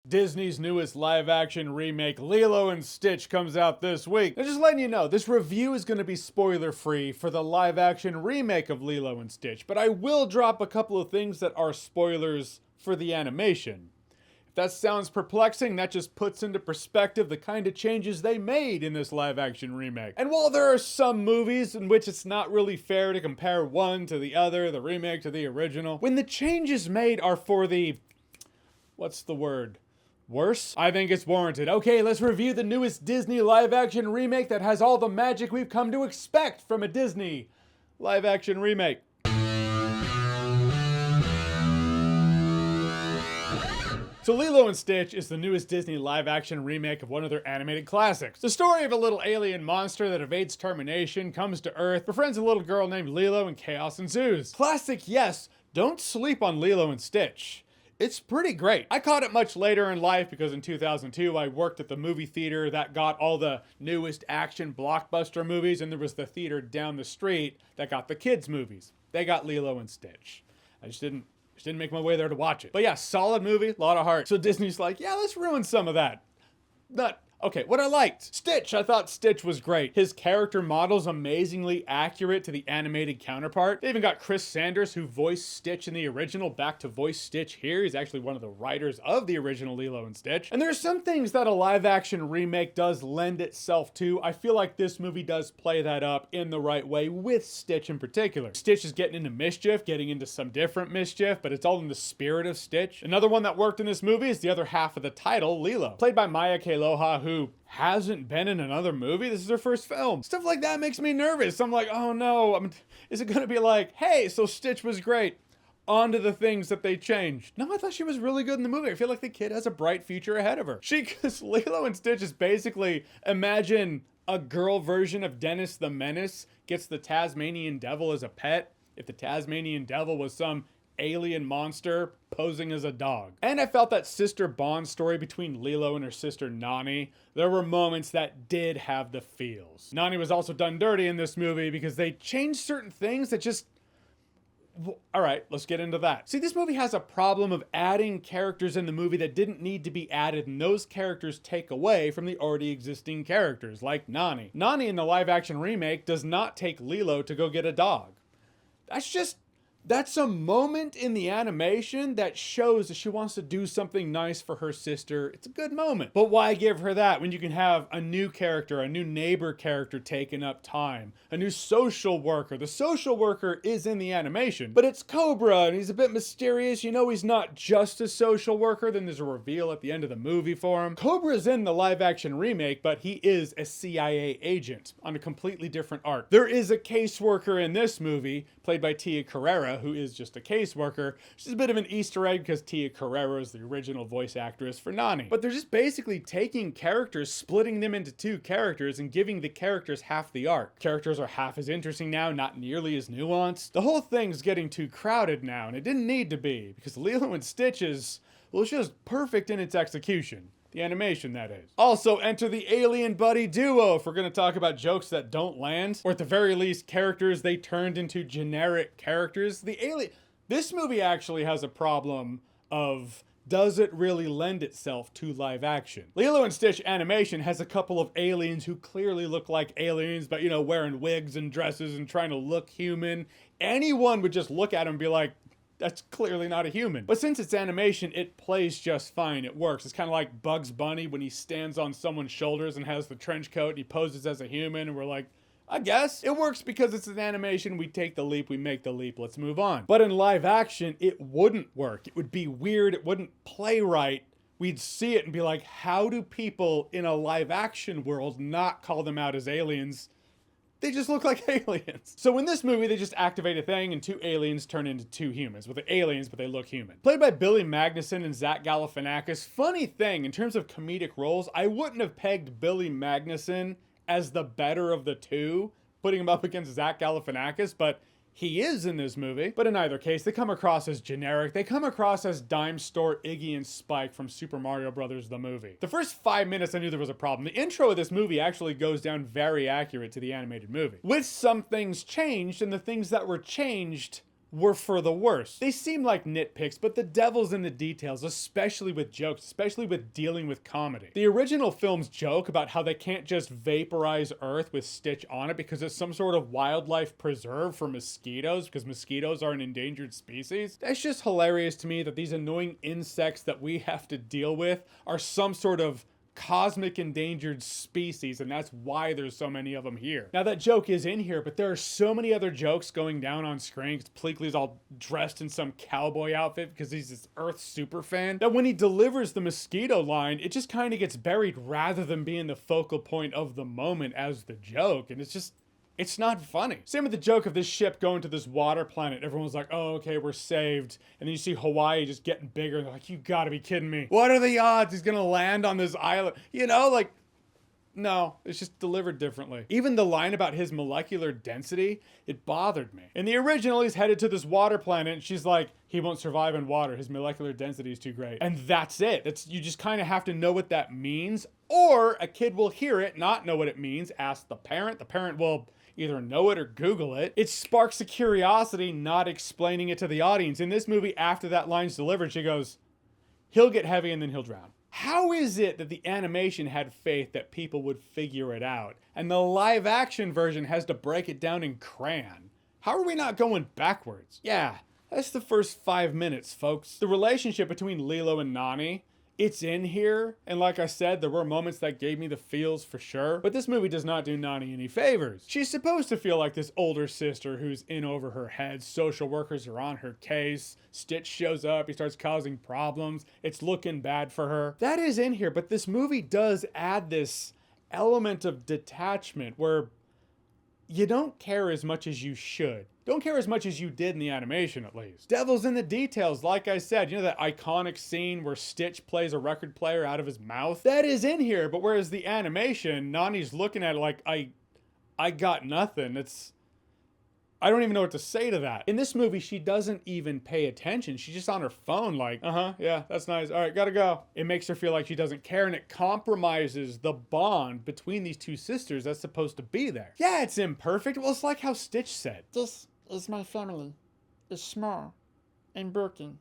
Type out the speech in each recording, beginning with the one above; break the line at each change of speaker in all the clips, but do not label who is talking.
Disney's newest live-action remake, Lilo and Stitch, comes out this week. Now, just letting you know, this review is going to be spoiler-free for the live-action remake of Lilo and Stitch, but I will drop a couple of things that are spoilers for the animation. If that sounds perplexing, that just puts into perspective the kind of changes they made in this live-action remake. And while there are some movies in which it's not really fair to compare one to the other, the remake to the original, when the changes made are for the... what's the word? Worse? I think it's warranted. Okay, let's review the newest Disney live-action remake that has all the magic we've come to expect from a Disney live-action remake. So Lilo and Stitch is the newest Disney live-action remake of one of their animated classics. The story of a little alien monster that evades termination, comes to Earth, befriends a little girl named Lilo, and chaos ensues. Classic, yes. Don't sleep on Lilo and Stitch. It's pretty great. I caught it much later in life because in 2002 I worked at the movie theater that got all the newest action blockbuster movies, and there was the theater down the street that got the kids movies. They got Lilo and Stitch. I just didn't make my way there to watch it. But yeah, solid movie, a lot of heart. So Disney's like, yeah, let's ruin some of that. Okay, what I liked. Stitch, I thought Stitch was great. His character model's amazingly accurate to the animated counterpart. They even got Chris Sanders, who voiced Stitch in the original, back to voice Stitch here. He's actually one of the writers of the original Lilo and Stitch. And there's some things that a live-action remake does lend itself to. I feel like this movie does play that up in the right way, with Stitch in particular. Stitch is getting into mischief, getting into some different mischief, but it's all in the spirit of Stitch. Another one that worked in this movie is the other half of the title, Lilo, played by Maya Kealoha, who hasn't been in another movie. This is her first film. Stuff like that makes me nervous. I'm like, oh no, is it gonna be like, hey, so Stitch was great, on to the things that they changed? No, I thought she was really good in the movie. I feel like the kid has a bright future ahead of her. Because Lilo and Stitch is basically, imagine a girl version of Dennis the Menace gets the Tasmanian Devil as a pet. If the Tasmanian Devil was some alien monster posing as a dog. And I felt that sister bond story between Lilo and her sister Nani, there were moments that did have the feels. Nani was also done dirty in this movie because they changed certain things that just... Alright, let's get into that. See, this movie has a problem of adding characters in the movie that didn't need to be added, and those characters take away from the already existing characters, like Nani. Nani in the live-action remake does not take Lilo to go get a dog. That's a moment in the animation that shows that she wants to do something nice for her sister. It's a good moment. But why give her that when you can have a new character, a new neighbor character taking up time, a new social worker? The social worker is in the animation, but it's Cobra, and he's a bit mysterious. You know he's not just a social worker. Then there's a reveal at the end of the movie for him. Cobra's in the live-action remake, but he is a CIA agent on a completely different arc. There is a caseworker in this movie, played by Tia Carrere, who is just a caseworker. She's a bit of an Easter egg because Tia Carrere is the original voice actress for Nani. But they're just basically taking characters, splitting them into two characters, and giving the characters half the arc. Characters are half as interesting now, not nearly as nuanced. The whole thing's getting too crowded now, and it didn't need to be, because Lilo and Stitch is, well, it's just perfect in its execution. The animation, that is. Also, enter the alien buddy duo if we're going to talk about jokes that don't land, or at the very least, characters they turned into generic characters. This movie actually has a problem of, does it really lend itself to live action? Lilo and Stitch animation has a couple of aliens who clearly look like aliens, but, you know, wearing wigs and dresses and trying to look human. Anyone would just look at them and be like, that's clearly not a human. But since it's animation, it plays just fine. It works. It's kind of like Bugs Bunny when he stands on someone's shoulders and has the trench coat and he poses as a human, and we're like, I guess. It works because it's an animation. We take the leap, we make the leap, let's move on. But in live action, it wouldn't work. It would be weird. It wouldn't play right. We'd see it and be like, how do people in a live action world not call them out as aliens? They just look like aliens. So in this movie, they just activate a thing and two aliens turn into two humans. Well, they're aliens, but they look human. Played by Billy Magnussen and Zach Galifianakis. Funny thing, in terms of comedic roles, I wouldn't have pegged Billy Magnussen as the better of the two, putting him up against Zach Galifianakis, but he is in this movie. But in either case, they come across as generic. They come across as dime store Iggy and Spike from Super Mario Brothers, the movie. The first 5 minutes, I knew there was a problem. The intro of this movie actually goes down very accurate to the animated movie. With some things changed, and the things that were changed were for the worst. They seem like nitpicks, but the devil's in the details, especially with jokes, especially with dealing with comedy. The original film's joke about how they can't just vaporize Earth with Stitch on it because it's some sort of wildlife preserve for mosquitoes, because mosquitoes are an endangered species. That's just hilarious to me that these annoying insects that we have to deal with are some sort of cosmic endangered species, and that's why there's so many of them here. Now that joke is in here, but there are so many other jokes going down on screen because Pleakley's all dressed in some cowboy outfit because he's this Earth super fan, that when he delivers the mosquito line, it just kind of gets buried rather than being the focal point of the moment as the joke, and it's not funny. Same with the joke of this ship going to this water planet. Everyone's like, oh, okay, we're saved. And then you see Hawaii just getting bigger. And they're like, you gotta be kidding me. What are the odds he's gonna land on this island? You know, like, no, it's just delivered differently. Even the line about his molecular density, it bothered me. In the original, he's headed to this water planet, and she's like, he won't survive in water. His molecular density is too great. And that's it. You just kind of have to know what that means, or a kid will hear it, not know what it means, ask the parent. The parent will either know it or Google it. It sparks a curiosity, not explaining it to the audience. In this movie, after that line's delivered, she goes, he'll get heavy and then he'll drown. How is it that the animation had faith that people would figure it out, and the live action version has to break it down in crayon? How are we not going backwards? Yeah, that's the first 5 minutes, folks. The relationship between Lilo and Nani, it's in here, and like I said, there were moments that gave me the feels for sure, but this movie does not do Nani any favors. She's supposed to feel like this older sister who's in over her head. Social workers are on her case. Stitch shows up, he starts causing problems. It's looking bad for her. That is in here, but this movie does add this element of detachment where you don't care as much as you should. Don't care as much as you did in the animation, at least. Devil's in the details, like I said. You know that iconic scene where Stitch plays a record player out of his mouth? That is in here, but whereas the animation, Nani's looking at it like, I got nothing. I don't even know what to say to that. In this movie, she doesn't even pay attention. She's just on her phone like, yeah, that's nice. All right, gotta go. It makes her feel like she doesn't care, and it compromises the bond between these two sisters that's supposed to be there. Yeah, it's imperfect. Well, it's like how Stitch said.
This is my family. It's small and broken,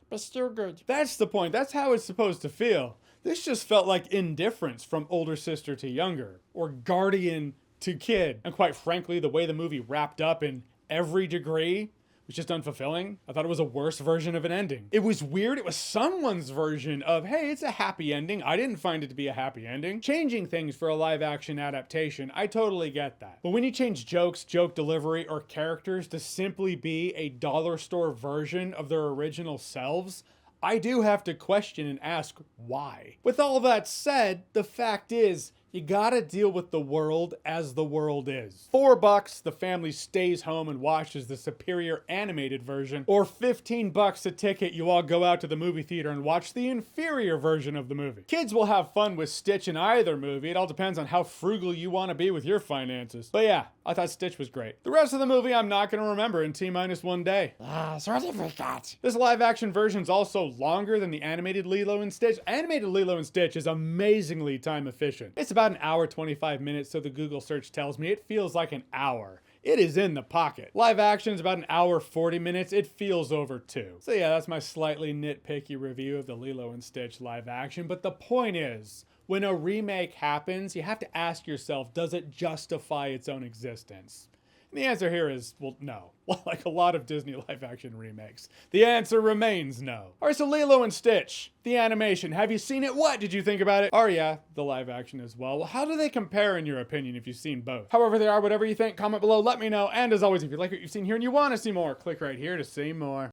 but still good.
That's the point. That's how it's supposed to feel. This just felt like indifference from older sister to younger, or guardian to kid. And quite frankly, the way the movie wrapped up in every degree was just unfulfilling. I thought it was a worse version of an ending. It was weird. It was someone's version of, hey, it's a happy ending. I didn't find it to be a happy ending. Changing things for a live action adaptation, I totally get that. But when you change jokes, joke delivery, or characters to simply be a dollar store version of their original selves, I do have to question and ask why. With all that said, the fact is, you gotta deal with the world as the world is. $4, the family stays home and watches the superior animated version, or $15 a ticket, you all go out to the movie theater and watch the inferior version of the movie. Kids will have fun with Stitch in either movie. It all depends on how frugal you want to be with your finances. But yeah, I thought Stitch was great. The rest of the movie I'm not gonna remember in T-1 day.
So what have we got?
This live action version's also longer than the animated Lilo and Stitch. Animated Lilo and Stitch is amazingly time efficient. It's about an hour 25 minutes, so the Google search tells me. It feels like an hour. It is in the pocket. Live action is about an hour 40 minutes. It feels over 2. So yeah, that's my slightly nitpicky review of the Lilo and Stitch live action. But the point is, when a remake happens, you have to ask yourself, does it justify its own existence? And the answer here is, well, no. Like a lot of Disney live-action remakes. The answer remains no. All right, so Lilo and Stitch, the animation. Have you seen it? What did you think about it? Oh yeah, the live-action as well. Well, how do they compare in your opinion if you've seen both? However they are, whatever you think, comment below, let me know. And as always, if you like what you've seen here and you want to see more, click right here to see more.